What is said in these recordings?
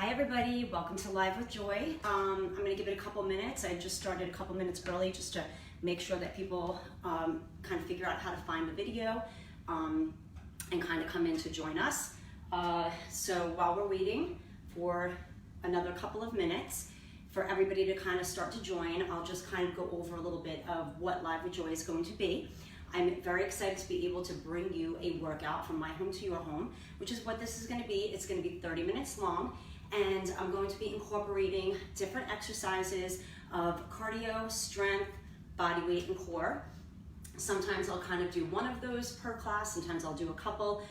Hi everybody, welcome to Live with Joy. I'm going to give it a couple minutes. I just started a couple minutes early just to make sure that people kind of figure out how to find the video and kind of come in to join us. So while we're waiting for another couple of minutes for everybody to kind of start to join, I'll just kind of go over a little bit of what Live with Joy is going to be. I'm very excited to be able to bring you a workout from my home to your home, which is what this is going to be. It's going to be 30 minutes long, and I'm going to be incorporating different exercises of cardio, strength, body weight, and core. Sometimes I'll kind of do one of those per class, sometimes I'll do a couple.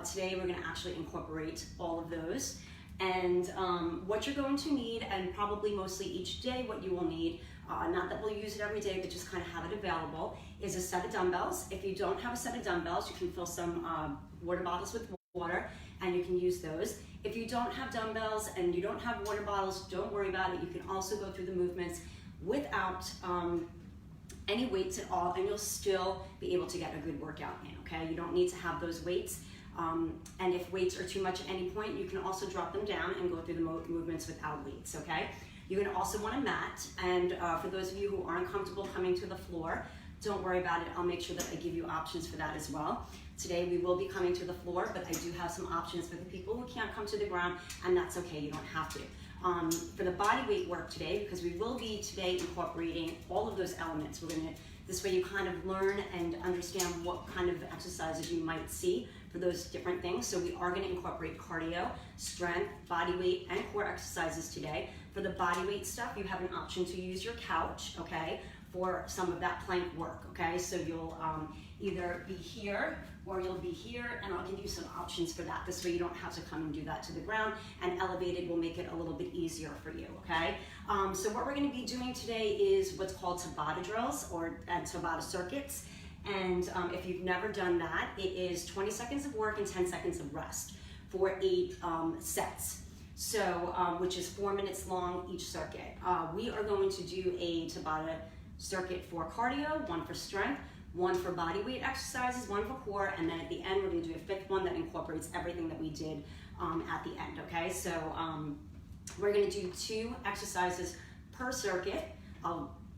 Today we're going to actually incorporate all of those. And what you're going to need, and probably mostly each day what you will need, not that we'll use it every day, but just kind of have it available, is a set of dumbbells. If you don't have a set of dumbbells, you can fill some water bottles with water and you can use those. If you don't have dumbbells and you don't have water bottles, don't worry about it. You can also go through the movements without any weights at all, and you'll still be able to get a good workout in, okay? You don't need to have those weights. And if weights are too much at any point, you can also drop them down and go through the movements without weights, okay? You're gonna also want a mat, and for those of you who aren't comfortable coming to the floor, don't worry about it. I'll make sure that I give you options for that as well. Today we will be coming to the floor, but I do have some options for the people who can't come to the ground, and that's okay, you don't have to. For the body weight work today, because we will be today incorporating all of those elements, this way you kind of learn and understand what kind of exercises you might see for those different things. So we are going to incorporate cardio, strength, body weight, and core exercises today. For the body weight stuff, you have an option to use your couch, okay, for some of that plank work, okay? So you'll either be here or you'll be here, and I'll give you some options for that. This way you don't have to come and do that to the ground, and elevated will make it a little bit easier for you, okay? So what we're gonna be doing today is what's called Tabata drills or Tabata circuits. And if you've never done that, it is 20 seconds of work and 10 seconds of rest for 8 sets. So, which is 4 minutes long each circuit. We are going to do a Tabata circuit for cardio, one for strength, one for body weight exercises, one for core, and then at the end we're going to do a 5th one that incorporates everything that we did at the end, okay? So we're going to do 2 exercises per circuit.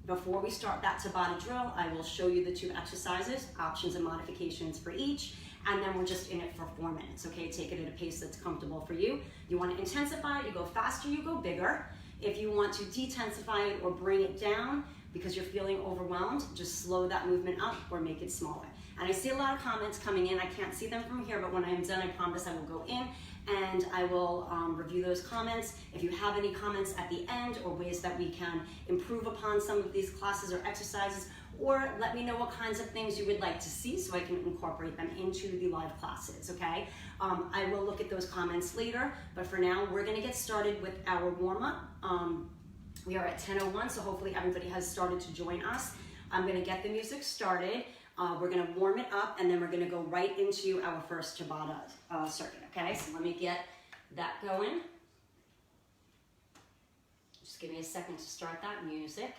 Before we start that Tabata drill, I will show you the 2 exercises, options and modifications for each, and then we're just in it for 4 minutes, okay? Take it at a pace that's comfortable for you. You want to intensify it, you go faster, you go bigger. If you want to detensify it or bring it down because you're feeling overwhelmed, just slow that movement up or make it smaller. And I see a lot of comments coming in. I can't see them from here, but when I am done, I promise I will go in and I will review those comments. If you have any comments at the end or ways that we can improve upon some of these classes or exercises, or let me know what kinds of things you would like to see so I can incorporate them into the live classes, okay? I will look at those comments later, but for now, we're gonna get started with our warm-up. We are at 10:01, so hopefully everybody has started to join us. I'm gonna get the music started. We're gonna warm it up, and then we're gonna go right into our first Tabata circuit, okay? So let me get that going. Just give me a second to start that music.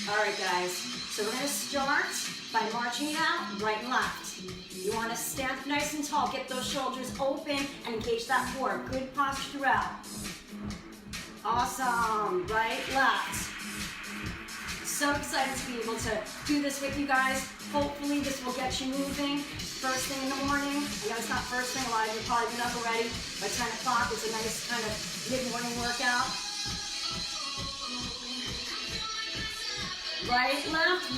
All right, guys, so we're gonna start by marching it out right and left. You wanna stand nice and tall, get those shoulders open, and engage that core. Good posture throughout. Awesome, right, left. So excited to be able to do this with you guys. Hopefully this will get you moving first thing in the morning. I know it's not first thing, a lot of you probably been up already. By 10 o'clock, it's a nice kind of mid-morning workout. Right, left.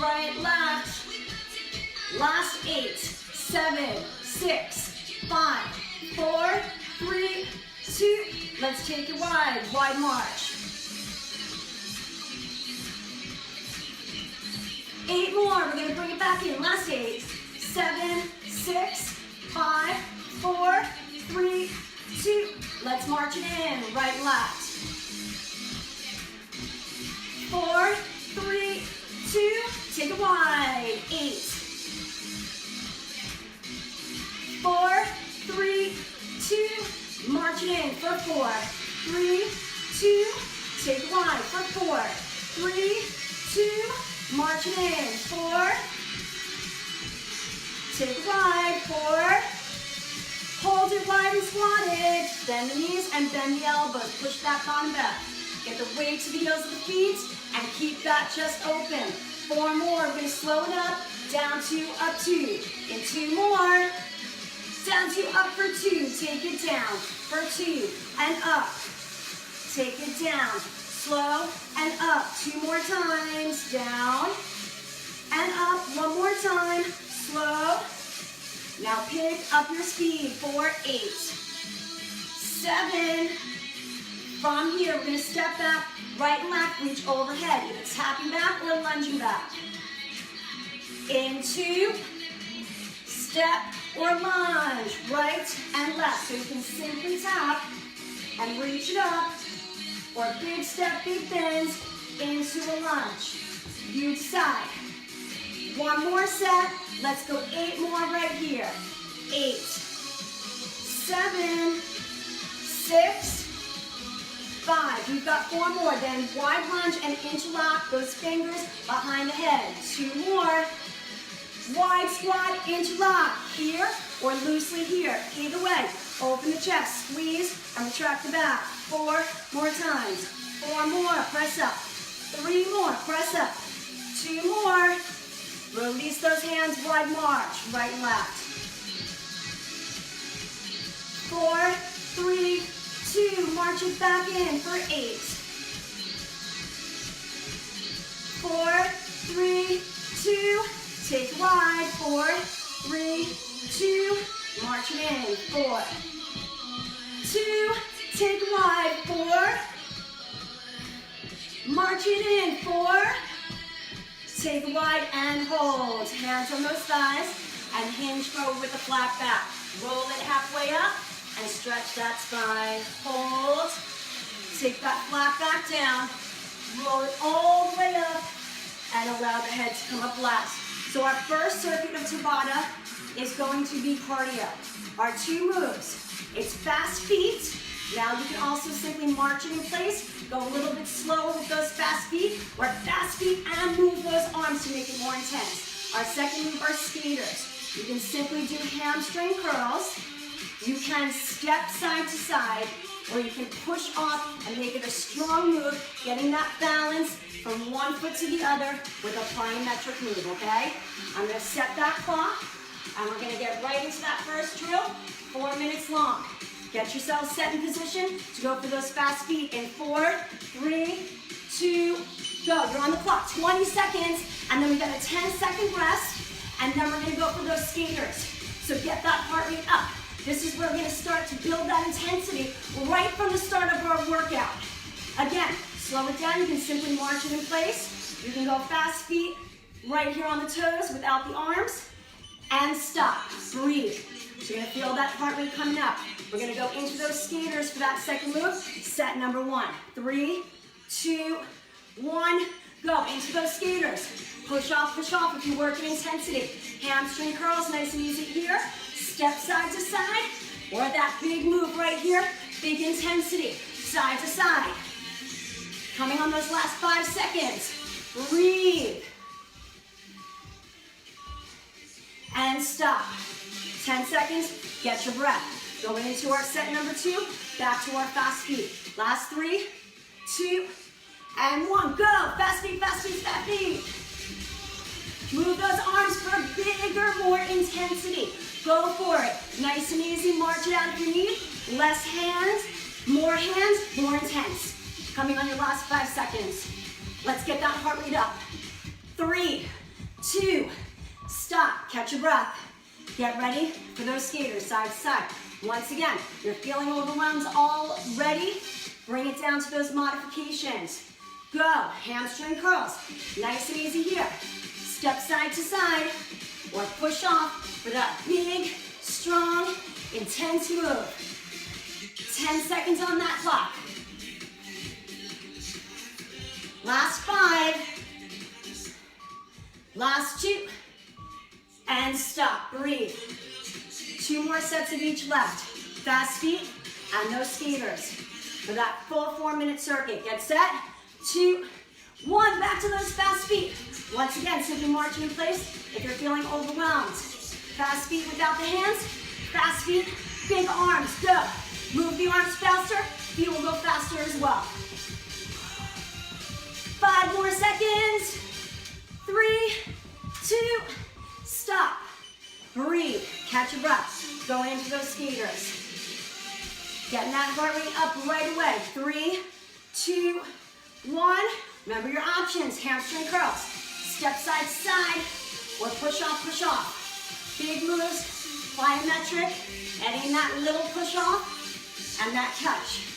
Last 8, 7, 6, 5, 4, 3, 2. Let's take it wide march. 8 more, we're gonna bring it back in. Last 8, 7, 6, 5, 4, 3, 2. Let's march it in, right, left. 4, 3, 2, take it wide. 8, 4, 3, 2, march it in for 4, 3, 2, take it wide for 4, 3, 2, march it in, 4, take it wide, 4, hold hold it wide and squat it. Bend the knees and bend the elbows. Push that bottom back. Get the weight to the heels of the feet and keep that chest open. 4 more. We're going to slow it up. Down 2, up 2. In 2 more. Down 2, up for 2. Take it down for 2 and up. Take it down. Slow and up. 2 more times. Down and up. 1 more time. Slow. Now pick up your speed. 4, 8, 7. From here, we're going to step back, right and left, reach overhead. Either tapping back or lunging back. Into, step or lunge, right and left. So you can simply tap and reach it up, or big step, big bends into a lunge. You decide. 1 more set. Let's go 8 more right here. 8, 7, 6, 5. You've got 4 more. Then wide lunge and interlock those fingers behind the head. 2 more. Wide squat, interlock here or loosely here. Either way, open the chest, squeeze and retract the back. 4 more times. 4 more, press up. 3 more, press up. 2 more. Release those hands, wide march, right and left. 4, 3, 2, march it back in for 8. 4, 3, 2, take wide. 4, 3, 2, march it in. 4, 2, take wide. 4, march it in. 4, take wide and hold. Hands on those thighs and hinge forward with a flat back. Roll it halfway up and stretch that spine. Hold. Take that flat back down. Roll it all the way up and allow the head to come up last. So our first circuit of Tabata is going to be cardio. Our 2 moves. It's fast feet. Now you can also simply march it in place. Go a little bit slower with those fast feet, or fast feet and move those arms to make it more intense. Our second move are skaters. You can simply do hamstring curls. You can step side to side, or you can push off and make it a strong move, getting that balance from one foot to the other with a plyometric move, okay? I'm gonna set that clock, and we're gonna get right into that first drill, 4 minutes long. Get yourself set in position to go for those fast feet in 4, 3, 2, go. You're on the clock, 20 seconds, and then we got a 10-second rest, and then we're gonna go for those skaters. So get that heart rate up. This is where we're gonna start to build that intensity right from the start of our workout. Again, slow it down. You can simply march it in place. You can go fast feet right here on the toes without the arms, and stop. Breathe. So you're gonna feel that heart rate coming up. We're gonna go into those skaters for that second move. Set number 1. 3, 2, 1, go. Into those skaters. Push off if you're working intensity. Hamstring curls, nice and easy here. Step side to side, or that big move right here, big intensity, side to side. Coming on those last 5 seconds. Breathe. And stop. 10 seconds, get your breath. Going into our set number 2, back to our fast feet. Last 3, 2, and 1. Go, fast feet, fast feet, fast feet. Move those arms for bigger, more intensity. Go for it. Nice and easy, march it out if you need. Less hands, more intense. Coming on your last 5 seconds. Let's get that heart rate up. 3, 2, stop, catch your breath. Get ready for those skaters, side to side. Once again, you're feeling overwhelmed already, bring it down to those modifications. Go, hamstring curls, nice and easy here. Step side to side, or push off for that big, strong, intense move. 10 seconds on that clock. Last 5, last 2, and stop, breathe. 2 more sets of each left. Fast feet and those skaters. For that full 4-minute circuit. Get set, 2, 1, back to those fast feet. Once again, simply marching in place if you're feeling overwhelmed. Fast feet without the hands, fast feet Big arms, go. Move the arms faster, feet will go faster as well. 5 more seconds. 3, 2, stop. Breathe, catch your breath. Go into those skaters. Getting that heart rate up right away. 3, 2, 1. Remember your options, hamstring curls. Step side to side, or push off, push off. Big moves, plyometric, adding that little push off, and that catch.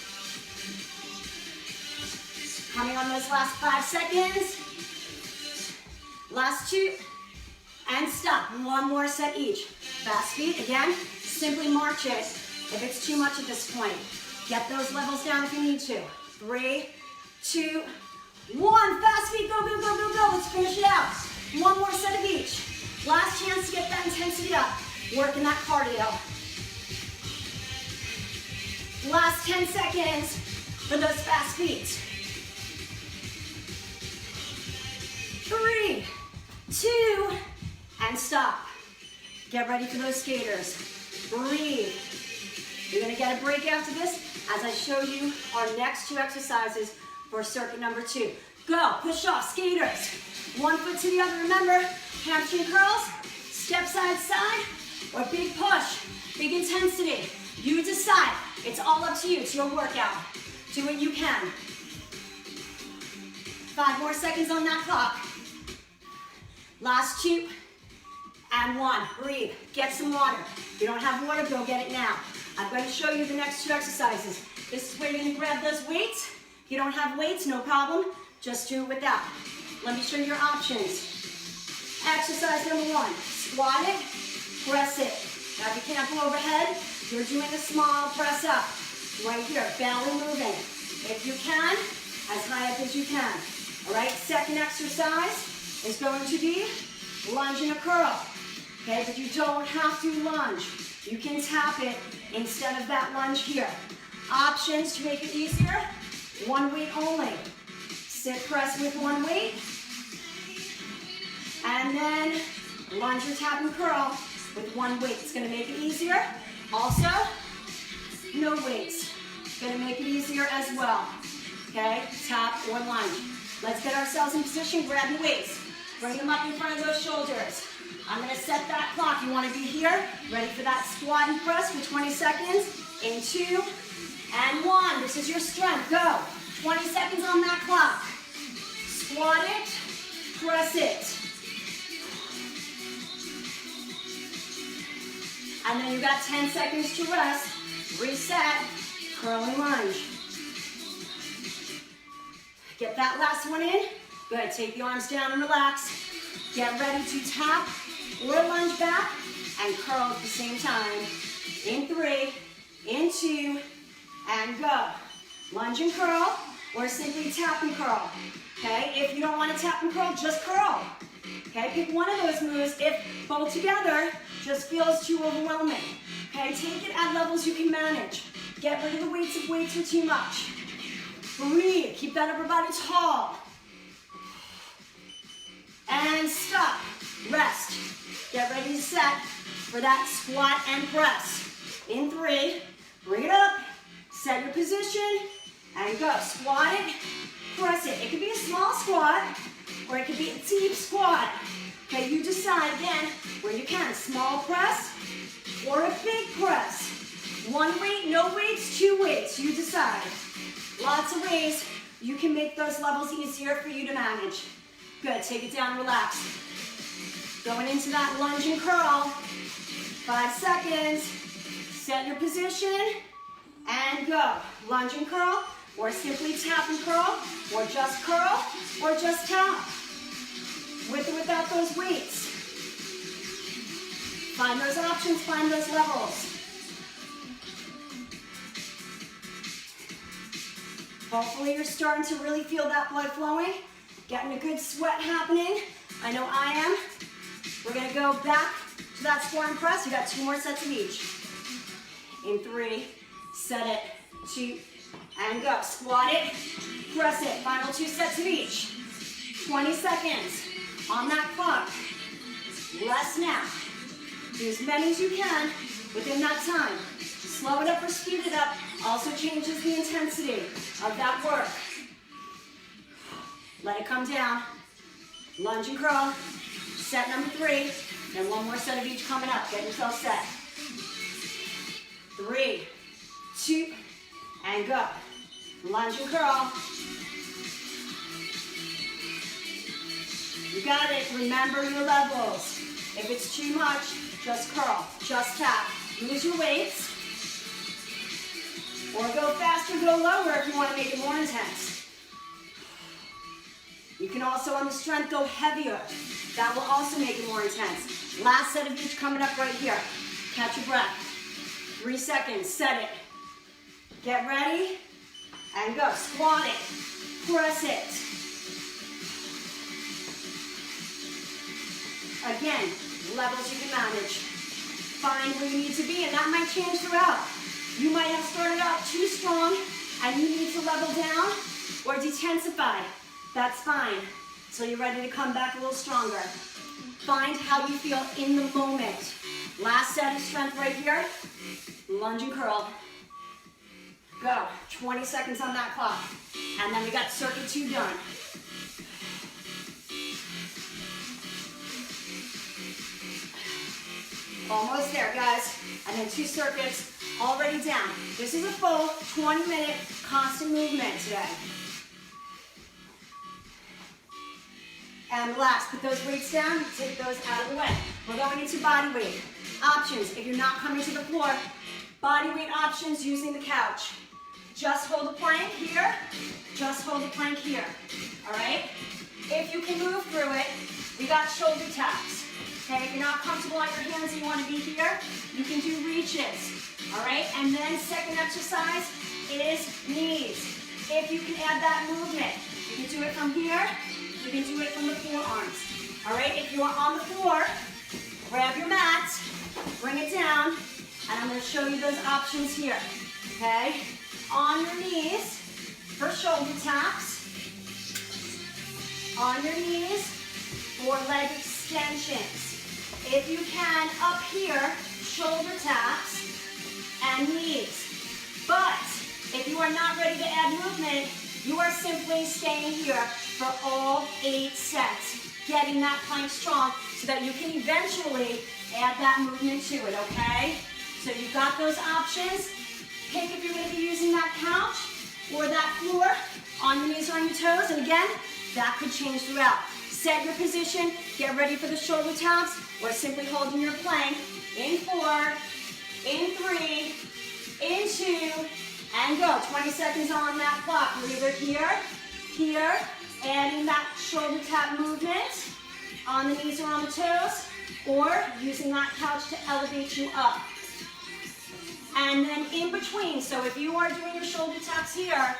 Coming on those last 5 seconds. Last 2, and stop. 1 more set each. Fast feet, again, simply march it if it's too much at this point. Get those levels down if you need to. 3, 2, 1. Fast feet, go, go, go, go, go. Let's finish it out. 1 more set of each. Last chance to get that intensity up. Working that cardio. Last 10 seconds for those fast feet. 3, 2, and stop. Get ready for those skaters. Breathe. You're gonna get a break after this as I show you our next 2 exercises for circuit number 2. Go, push off, skaters. 1 foot to the other, remember, hamstring curls, step side to side, or big push, big intensity. You decide, it's all up to you, it's your workout. Do what you can. 5 more seconds on that clock. Last 2, and 1. Breathe, get some water. If you don't have water, go get it now. I'm going to show you the next 2 exercises. This is where you're going to grab those weights. If you don't have weights, no problem. Just do it with that. Let me show you your options. Exercise number 1, squat it, press it. Now if you can't go overhead, you're doing a small press up. Right here, belly moving. If you can, as high up as you can. All right, second exercise is going to be lunge and a curl. Okay, but you don't have to lunge. You can tap it instead of that lunge here. Options to make it easier, 1 weight only. Sit press with 1 weight. And then lunge or tap and curl with 1 weight. It's gonna make it easier. Also, no weights. It's gonna make it easier as well. Okay, tap or lunge. Let's get ourselves in position, grab your weights. Bring them up in front of those shoulders. I'm gonna set that clock. You wanna be here, ready for that squat and press for 20 seconds. In 2, and 1. This is your strength, go. 20 seconds on that clock. Squat it, press it. And then you've got 10 seconds to rest. Reset, curl and lunge. Get that last one in. Good, take the arms down and relax. Get ready to tap or lunge back and curl at the same time. In 3, in 2, and go. Lunge and curl, or simply tap and curl. Okay, if you don't want to tap and curl, just curl. Okay, pick one of those moves. If both together just feels too overwhelming. Okay, take it at levels you can manage. Get rid of the weights if weights are too much. Breathe, keep that upper body tall. And stop, rest. Get ready to set for that squat and press. In 3, bring it up, set your position, and go. Squat it, press it. It could be a small squat, or it could be a deep squat. Okay, you decide again where you can. Small press, or a big press. 1 weight, no weights, 2 weights, you decide. Lots of ways you can make those levels easier for you to manage. Good, take it down, relax. Going into that lunge and curl. 5 seconds. Set your position and go. Lunge and curl, or simply tap and curl, or just tap. With or without those weights. Find those options, find those levels. Hopefully you're starting to really feel that blood flowing, getting a good sweat happening. I know I am. We're gonna go back to that squat and press. You got 2 more sets of each. In 3, set it, 2, and go. Squat it, press it. Final 2 sets of each. 20 seconds on that clock. Less now. Do as many as you can within that time. slow it up or speed it up also changes the intensity of that work. Let it come down. Lunge and curl. Set number 3. And one more set of each coming up. Get yourself set. 3, 2, and go. Lunge and curl. You got it. Remember your levels. If it's too much, just curl, just tap. Use your weights. Or go faster, go lower if you want to make it more intense. You can also, on the strength, go heavier. That will also make it more intense. Last set of each coming up right here. Catch your breath. 3 seconds. Set it. Get ready. And go. Squat it. Press it. Again, levels you can manage. Find where you need to be, and that might change throughout. You might have started out too strong, and you need to level down or detensify. That's fine. So you're ready to come back a little stronger. Find how you feel in the moment. Last set of strength right here. Lunge and curl. Go. 20 seconds on that clock. And then we got circuit 2 done. Almost there, guys. And then 2 circuits already down. This is a full 20-minute constant movement today. And relax. Put those weights down. Take those out of the way. We're going into body weight. Options. If you're not coming to the floor, body weight options using the couch. Just hold the plank here. Just hold the plank here. All right? If you can move through it, we got shoulder taps. Okay, if you're not comfortable on your hands and you want to be here, you can do reaches. All right, and then second exercise is knees. If you can add that movement, you can do it from here, you can do it from the forearms. All right, if you are on the floor, grab your mat, bring it down, and I'm going to show you those options here. Okay, on your knees for shoulder taps, on your knees for leg extensions. If you can, up here, shoulder taps and knees. But if you are not ready to add movement, you are simply staying here for all 8 sets, getting that plank strong so that you can eventually add that movement to it, okay? So you've got those options. Pick if you're going to be using that couch or that floor, on your knees or on your toes, and again, that could change throughout. Set your position, get ready for the shoulder taps, or simply holding your plank in 4, in 3, in 2, and go. 20 seconds on that clock. You're either here, here, adding that shoulder tap movement on the knees or on the toes, or using that couch to elevate you up. And then in between, so if you are doing your shoulder taps here,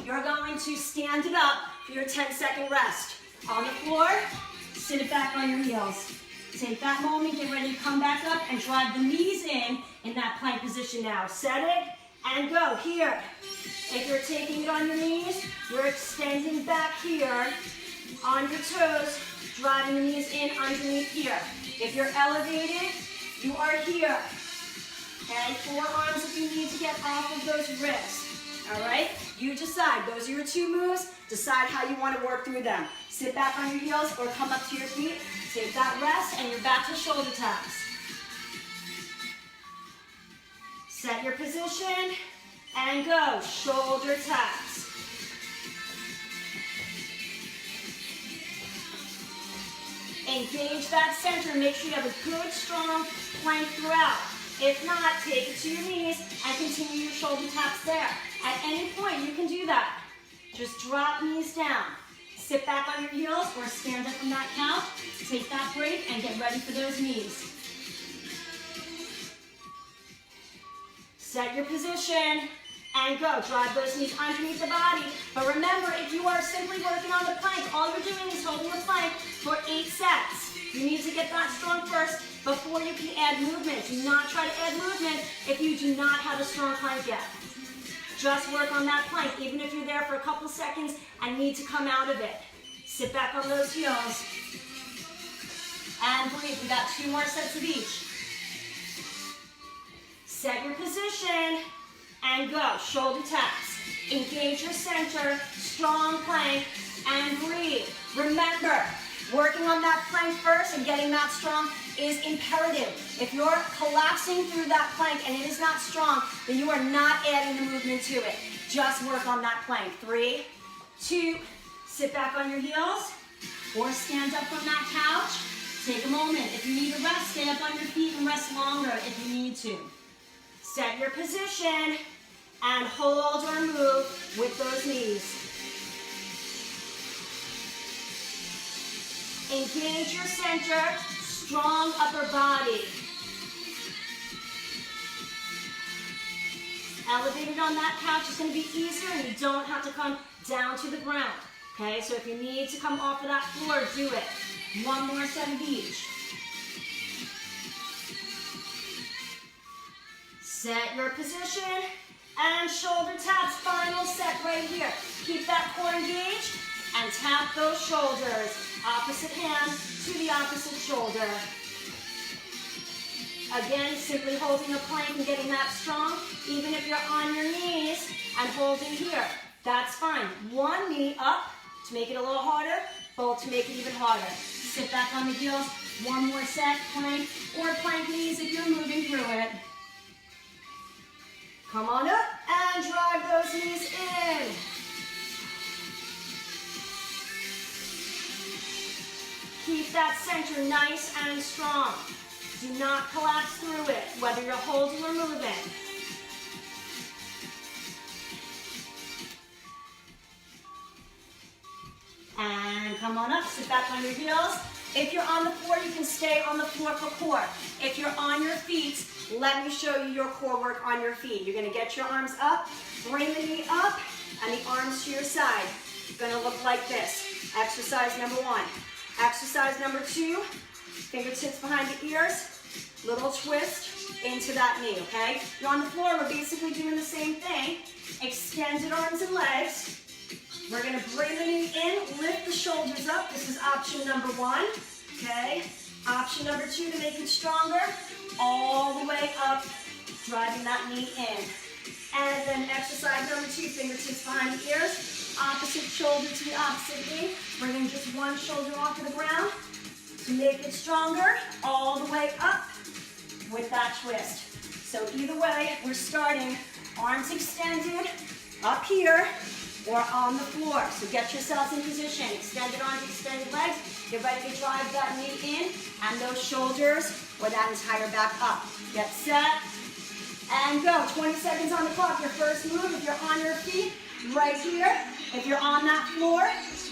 you're going to stand it up for your 10-second rest. On the floor, sit it back on your heels. Take that moment, get ready to come back up and drive the knees in that plank position now. Set it and go. Here, if you're taking it on your knees, you're extending back here on your toes, driving the knees in underneath here. If you're elevated, you are here. Okay, forearms if you need to get off of those wrists. All right, you decide. Those are your 2 moves. Decide how you want to work through them. Sit back on your heels or come up to your feet. Take that rest and you're back to shoulder taps. Set your position and go. Shoulder taps. Engage that center. Make sure you have a good, strong plank throughout. If not, take it to your knees and continue your shoulder taps there. At any point, you can do that. Just drop knees down. Sit back on your heels or stand up from that couch. Take that break and get ready for those knees. Set your position and go. Drive those knees underneath the body. But remember, if you are simply working on the plank, all you're doing is holding the plank for 8 sets. You need to get that strong first before you can add movement. Do not try to add movement if you do not have a strong plank yet. Just work on that plank, even if you're there for a couple seconds and need to come out of it. Sit back on those heels. And breathe. We got 2 more sets of each. Set your position and go. Shoulder taps. Engage your center, strong plank, and breathe. Remember, working on that plank first and getting that strong is imperative. If you're collapsing through that plank and it is not strong, then you are not adding the movement to it. Just work on that plank. 3, 2, sit back on your heels, or stand up from that couch. Take a moment. If you need to rest, stay up on your feet and rest longer if you need to. Set your position and hold or move with those knees. Engage your center, strong upper body. Elevated on that couch is going to be easier and you don't have to come down to the ground. Okay, so if you need to come off of that floor, do it. One more set of each. Set your position and shoulder taps. Final set right here. Keep that core engaged and tap those shoulders. Opposite hand to the opposite shoulder. Again, simply holding a plank and getting that strong. Even if you're on your knees and holding here, that's fine. One knee up to make it a little harder, both to make it even harder. Sit back on the heels. One more set, plank or plank knees if you're moving through it. Come on up and drive those knees in. Keep that center nice and strong. Do not collapse through it, whether you're holding or moving. And come on up, sit back on your heels. If you're on the floor, you can stay on the floor for core. If you're on your feet, let me show you your core work on your feet. You're gonna get your arms up, bring the knee up, and the arms to your side. It's gonna look like this. Exercise number 1. Exercise number 2, fingertips behind the ears, little twist into that knee, okay? You're on the floor, we're basically doing the same thing. Extended arms and legs. We're gonna bring the knee in, lift the shoulders up. This is option number 1, okay? Option number 2 to make it stronger, all the way up, driving that knee in. And then exercise number 2, fingertips behind the ears, opposite shoulder to the opposite knee, bringing just one shoulder off of the ground to make it stronger, all the way up with that twist. So either way, we're starting arms extended up here or on the floor. So get yourselves in position, extended arms, extended legs. Get ready to drive that knee in and those shoulders or that entire back up. Get set and go. 20 seconds on the clock. Your first move, if you're on your feet, right here. If you're on that floor,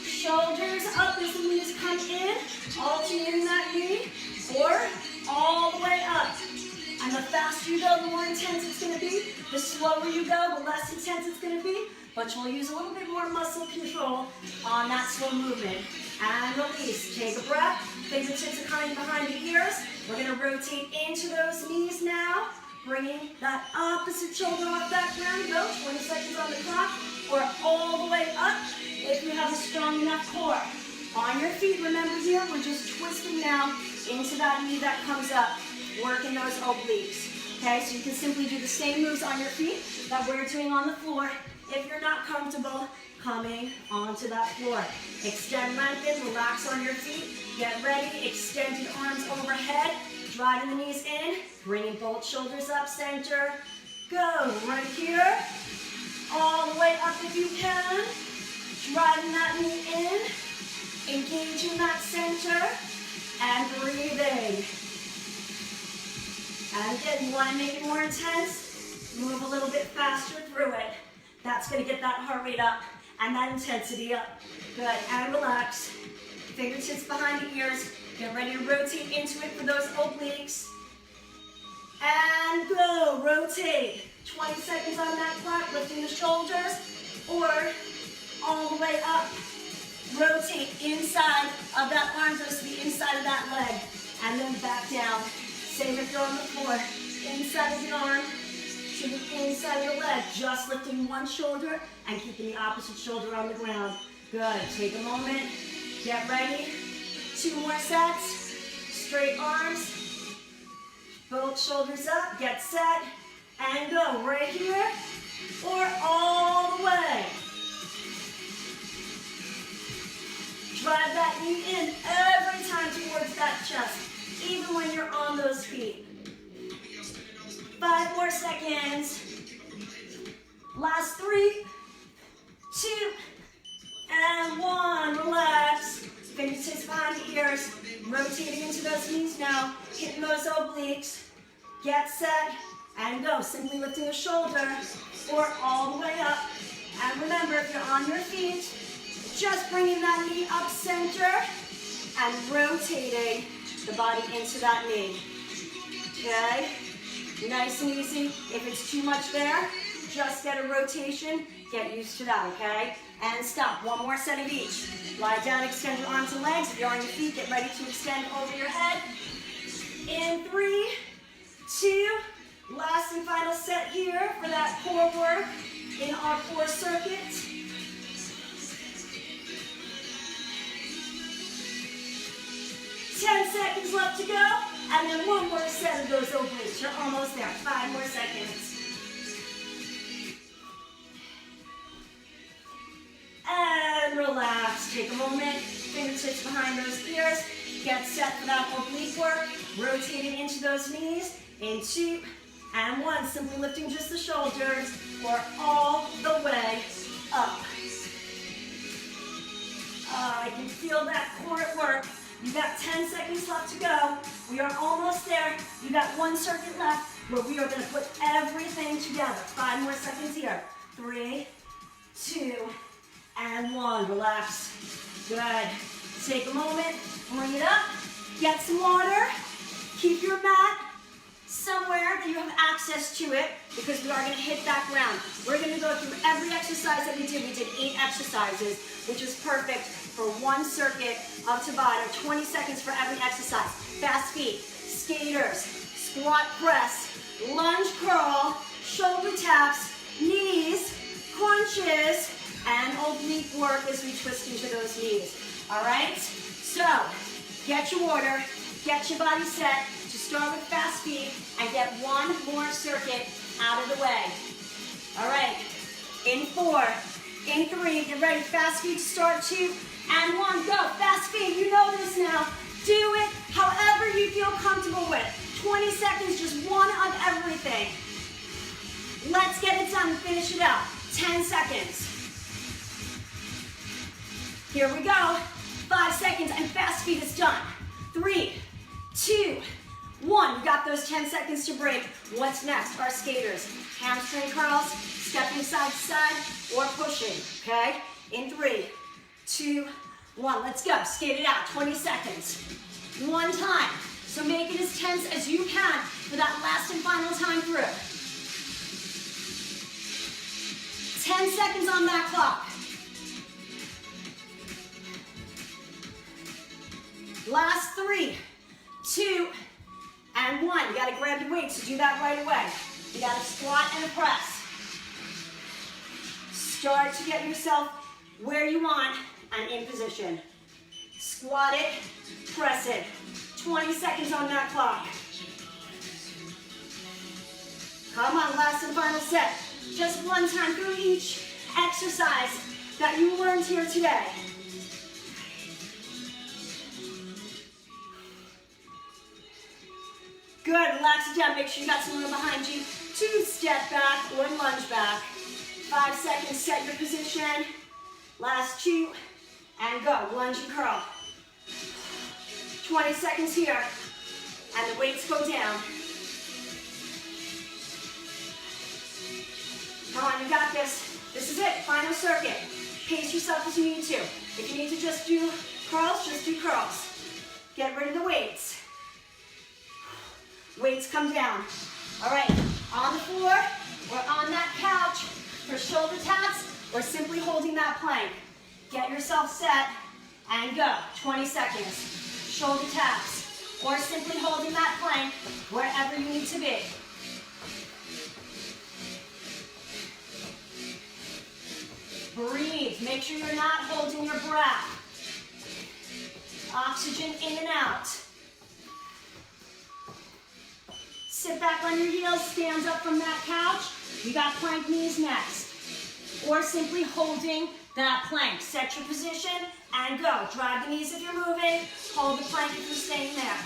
shoulders up as the knees come in, alternating that knee, or all the way up. And the faster you go, the more intense it's going to be. The slower you go, the less intense it's going to be. But you'll use a little bit more muscle control on that slow movement. And release. Take a breath. Fingertips are coming behind the ears. We're going to rotate into those knees now. Bringing that opposite shoulder off that ground. Go. 20 seconds on the clock. Or all the way up if you have a strong enough core. On your feet, remember here, we're just twisting now into that knee that comes up. Working those obliques. Okay, so you can simply do the same moves on your feet that we're doing on the floor. If you're not comfortable coming onto that floor. Extend, lengthen, relax on your feet. Get ready, extended arms overhead. Driving the knees in, bringing both shoulders up, center. Go, right here. All the way up if you can. Driving that knee in. Engaging that center. And breathing. And again, you want to make it more intense, move a little bit faster through it. That's going to get that heart rate up and that intensity up. Good, and relax. Fingertips behind the ears. Get ready to rotate into it for those obliques. And go, rotate. 20 seconds on that clock, lifting the shoulders, or all the way up. Rotate inside of that arm, just the inside of that leg, and then back down. Same if you're on the floor. Inside of the arm to the inside of the leg. Just lifting one shoulder and keeping the opposite shoulder on the ground. Good. Take a moment. Get ready. 2 more sets. Straight arms. Both shoulders up. Get set. and go right here or all the way. Drive that knee in every time towards that chest, even when you're on those feet. 5 more seconds. Last 3, 2, and 1. Relax. Fingertips behind the ears. Rotating into those knees now. Hitting those obliques. Get set and go. Simply lifting the shoulder or all the way up. And remember, if you're on your feet, just bringing that knee up center and rotating the body into that knee. Okay? Nice and easy. If it's too much there, just get a rotation. Get used to that, okay? And stop. 1 more set of each. Lie down, extend your arms and legs. If you're on your feet, get ready to extend over your head. In 3, 2, last and final set here for that core work in our core circuit. 10 seconds left to go, and then 1 more set of those obliques. You're almost there. 5 more seconds. And relax. Take a moment. Fingertips behind those ears. Get set for that oblique work. Rotating into those knees. In 2 and 1. Simply lifting just the shoulders or all the way up. I can feel that core at work. You got 10 seconds left to go. We are almost there. You got 1 circuit left where we are going to put everything together. 5 more seconds here. 3, 2, and 1. Relax. Good. Take a moment. Bring it up. Get some water. Keep your mat somewhere that you have access to it because we are going to hit that ground. We're going to go through every exercise that we did. We did 8 exercises, which is perfect for 1 circuit up to bottom. 20 seconds for every exercise. Fast feet, skaters, squat press, lunge curl, shoulder taps, knees, crunches, and oblique work as we twist into those knees. All right? So, get your water, get your body set to start with fast feet and get 1 more circuit out of the way. All right. In 4, in 3, get ready. Fast feet, start 2 and 1. Go. Fast feet. You know this now. Do it however you feel comfortable with. 20 seconds, just 1 of everything. Let's get it done and finish it out. 10 seconds. Here we go. 5 seconds and fast feet is done. 3, 2, 1. You got those 10 seconds to break. What's next? Our skaters. Hamstring curls, stepping side to side, or pushing, okay? In 3, 2, 1. Let's go. Skate it out. 20 seconds. 1 time. So make it as tense as you can for that last and final time through. 10 seconds on that clock. Last 3, 2, and 1. You got to grab your weights, so do that right away. You got to squat and a press. Start to get yourself where you want and in position. Squat it, press it. 20 seconds on that clock. Come on, last and final set. Just 1 time through each exercise that you learned here today. Good, relax it down. Make sure you got some room behind you. 2 step back or lunge back. 5 seconds, set your position. Last 2, and go. Lunge and curl. 20 seconds here, and the weights go down. Come on, you got this. This is it, final circuit. Pace yourself as you need to. If you need to just do curls, just do curls. Get rid of the weights. Weights come down. All right, on the floor or on that couch for shoulder taps or simply holding that plank. Get yourself set and go. 20 seconds. Shoulder taps or simply holding that plank wherever you need to be. Breathe. Make sure you're not holding your breath. Oxygen in and out. Sit back on your heels, stand up from that couch. You got plank knees next. Or simply holding that plank. Set your position and go. Drive the knees if you're moving. Hold the plank if you're staying there.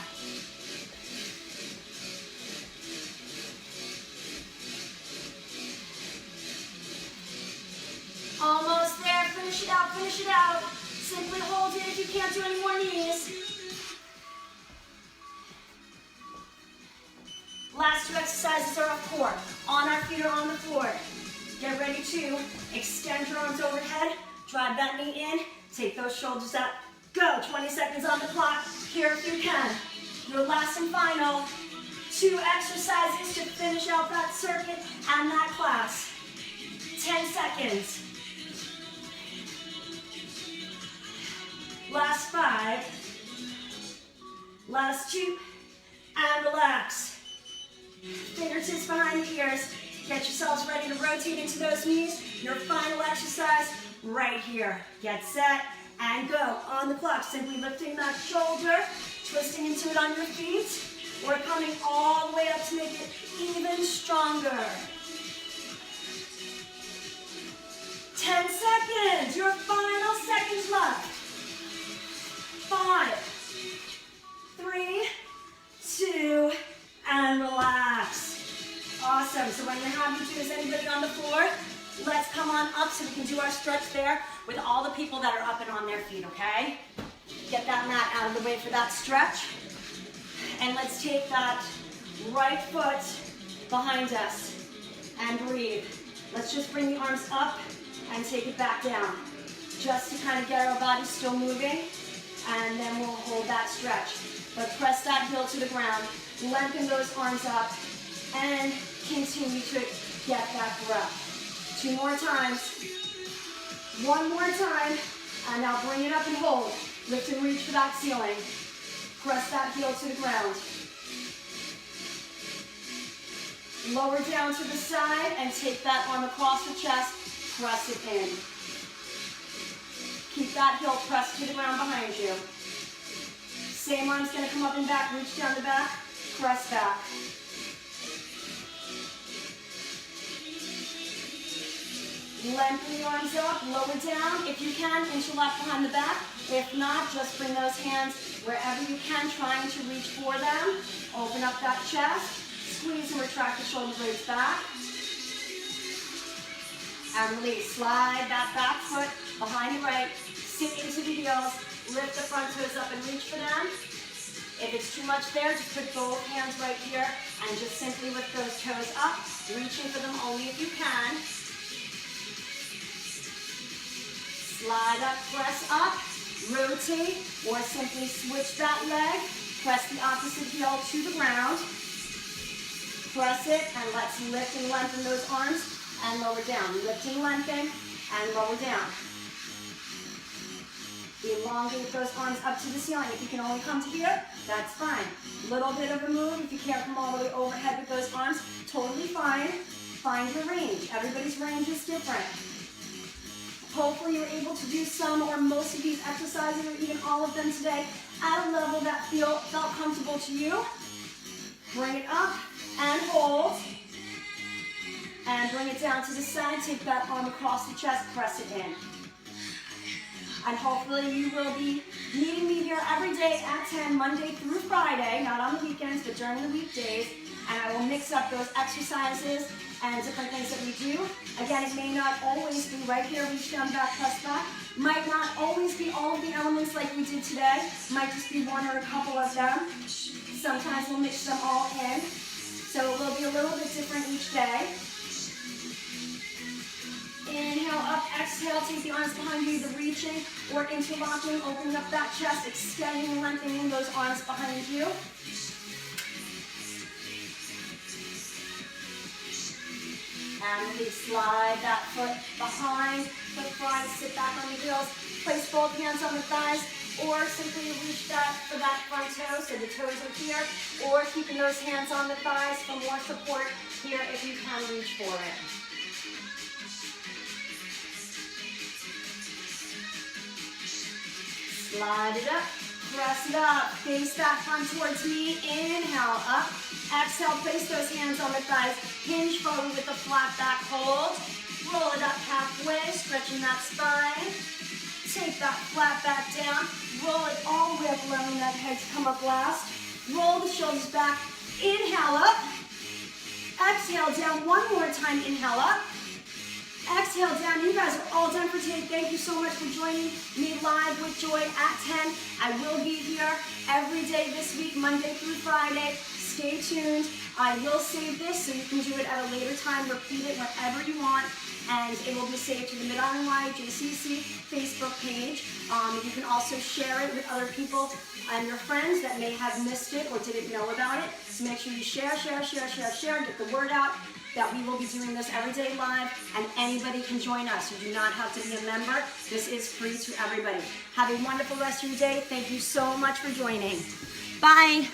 Almost there. Finish it out, finish it out. Simply hold it if you can't do any more knees. Last two exercises are up core. On our feet or on the floor. Get ready to extend your arms overhead. Drive that knee in. Take those shoulders up. Go. 20 seconds on the clock. Here if you can. Your last and final 2 exercises to finish out that circuit and that class. 10 seconds. Last 5. Last 2. And relax. Fingertips behind the ears. Get yourselves ready to rotate into those knees. Your final exercise right here. Get set and go. On the clock, simply lifting that shoulder, twisting into it on your feet, or coming all the way up to make it even stronger. 10 seconds. Your final seconds left. 5, 3, 2, and relax. Awesome. So what I'm going to have you do is anybody on the floor, let's come on up so we can do our stretch there with all the people that are up and on their feet, okay? Get that mat out of the way for that stretch. And let's take that right foot behind us and breathe. Let's just bring the arms up and take it back down. Just to kind of get our body still moving. And then we'll hold that stretch. But press that heel to the ground. Lengthen those arms up. And continue to get that breath. 2 more times. 1 more time. And now bring it up and hold. Lift and reach for that ceiling. Press that heel to the ground. Lower down to the side and take that arm across the chest. Press it in. Keep that heel pressed to the ground behind you. Same arm's going to come up and back. Reach down the back. Press back. Lengthen the arms up, lower down. If you can, interlock behind the back. If not, just bring those hands wherever you can, trying to reach for them. Open up that chest. Squeeze and retract the shoulder blades back. And release. Slide that back foot behind the right. Sit into the heels. Lift the front toes up and reach for them. If it's too much there, just put both hands right here and just simply lift those toes up. Reaching for them only if you can. Slide up, press up, rotate, or simply switch that leg. Press the opposite heel to the ground. Press it, and let's lift and lengthen those arms and lower down. Lift and lengthen and lower down. Elongate those arms up to the ceiling. If you can only come to here, that's fine. Little bit of a move. If you can't come all the way overhead with those arms, totally fine. Find your range. Everybody's range is different. Hopefully you're able to do some or most of these exercises or even all of them today at a level that felt comfortable to you. Bring it up and hold. And bring it down to the side. Take that arm across the chest. Press it in. And hopefully you will be meeting me here every day at 10, Monday through Friday, not on the weekends, but during the weekdays. And I will mix up those exercises and different things that we do. Again, it may not always be right here, reach down, back, press back. Might not always be all of the elements like we did today. Might just be one or a couple of them. Sometimes we'll mix them all in. So it will be a little bit different each day. Inhale up, exhale, take the arms behind you, either reaching or interlocking, opening up that chest, extending and lengthening those arms behind you. And we slide that foot behind, foot front, sit back on the heels, place both hands on the thighs, or simply reach that for that front toe, so the toes are here, or keeping those hands on the thighs for more support here if you can reach for it. Slide it up, Press it up. Face that front towards me. Inhale, up. Exhale, place those hands on the thighs. Hinge forward with a flat back hold. Roll it up halfway, stretching that spine. Take that flat back down. Roll it all the way up, allowing that head to come up last. Roll the shoulders back. Inhale up. Exhale down one more time. Inhale up. Exhale down. You guys are all done for today. Thank you so much for joining me live with Joy at 10. I will be here every day this week, Monday through Friday. Stay tuned. I will save this so you can do it at a later time. Repeat it whenever you want. And it will be saved to the Mid-Island JCC Facebook page. You can also share it with other people and your friends that may have missed it or didn't know about it. So make sure you share, get the word out that we will be doing this every day live, and anybody can join us. You do not have to be a member. This is free to everybody. Have a wonderful rest of your day. Thank you so much for joining. Bye.